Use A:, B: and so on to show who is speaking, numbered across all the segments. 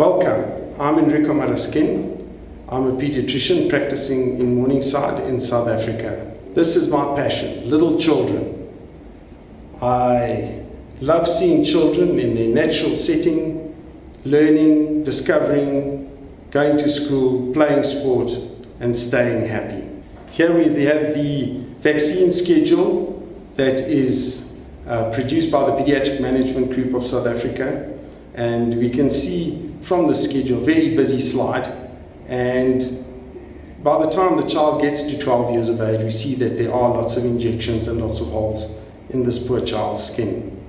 A: Welcome, I'm Enrico Maraskin. I'm a pediatrician practicing in Morningside in South Africa. This is my passion, little children. I love seeing children in their natural setting, learning, discovering, going to school, playing sport and staying happy. Here we have the vaccine schedule that is produced by the Pediatric Management Group of South Africa, and we can see from the schedule, very busy slide, and by the time the child gets to 12 years of age, we see that there are lots of injections and lots of holes in this poor child's skin.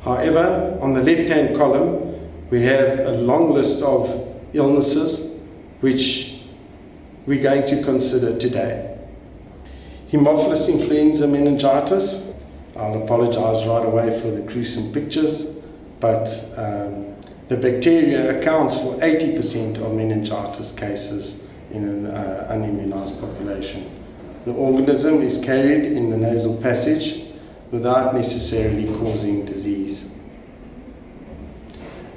A: However, on the left-hand column, we have a long list of illnesses which we're going to consider today. Haemophilus influenza meningitis. I'll apologize right away for the gruesome pictures, but the bacteria accounts for 80% of meningitis cases in an unimmunized population. The organism is carried in the nasal passage without necessarily causing disease.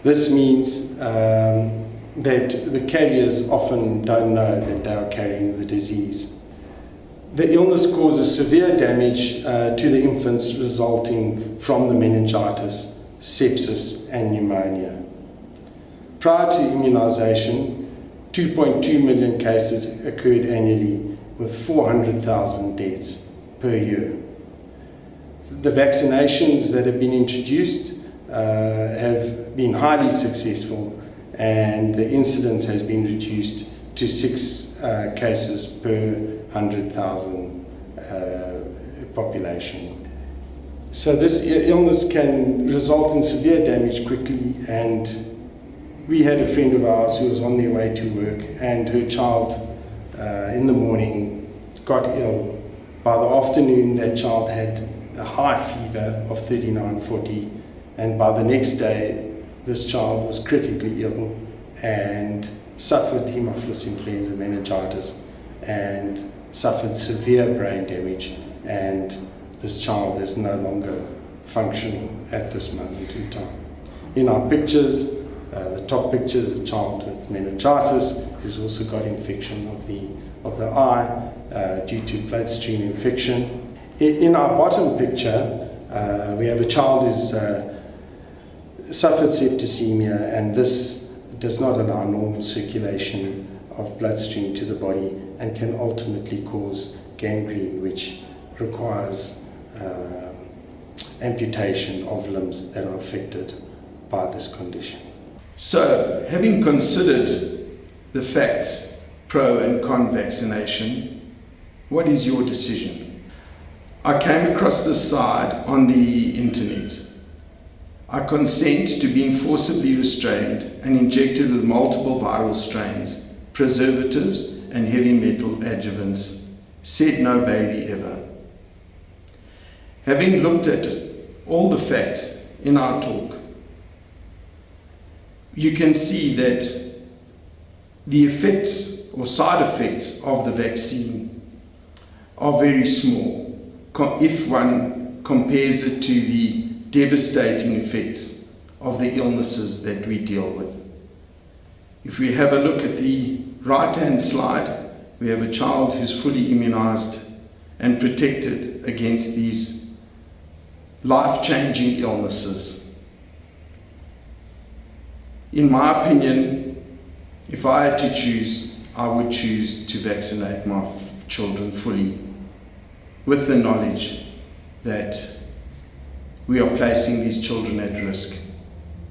A: This means that the carriers often don't know that they are carrying the disease. The illness causes severe damage to the infants resulting from the meningitis, sepsis and pneumonia. Prior to immunization, 2.2 million cases occurred annually with 400,000 deaths per year. The vaccinations that have been introduced have been highly successful, and the incidence has been reduced to 6 cases per 100,000 population. So this illness can result in severe damage quickly, and we had a friend of ours who was on their way to work, and her child in the morning got ill. By the afternoon, that child had a high fever of 39-40, and by the next day, this child was critically ill and suffered Haemophilus influenza meningitis and suffered severe brain damage, and this child is no longer functional at this moment in time. In our pictures, the top picture is a child with meningitis who's also got infection of the eye due to bloodstream infection. In our bottom picture, we have a child who's suffered septicemia, and this does not allow normal circulation of bloodstream to the body and can ultimately cause gangrene, which requires amputation of limbs that are affected by this condition.
B: So, having considered the facts pro and con vaccination, what is your decision? I came across this site on the internet. I consent to being forcibly restrained and injected with multiple viral strains, preservatives and heavy metal adjuvants. Said no baby ever. Having looked at all the facts in our talk, you can see that the effects or side effects of the vaccine are very small if one compares it to the devastating effects of the illnesses that we deal with. If we have a look at the right-hand slide, we have a child who's fully immunized and protected against these life-changing illnesses. In my opinion, if I had to choose, I would choose to vaccinate my children fully, with the knowledge that we are placing these children at risk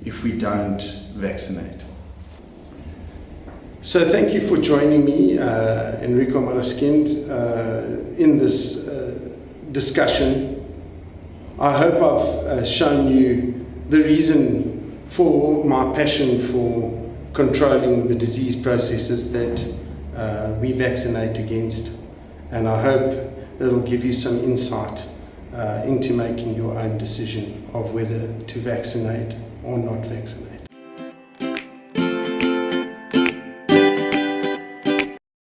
B: if we don't vaccinate.
A: So thank you for joining me, Enrico Maraskin, in this discussion. I hope I've shown you the reason for my passion for controlling the disease processes that we vaccinate against, and I hope it'll give you some insight into making your own decision of whether to vaccinate or not vaccinate.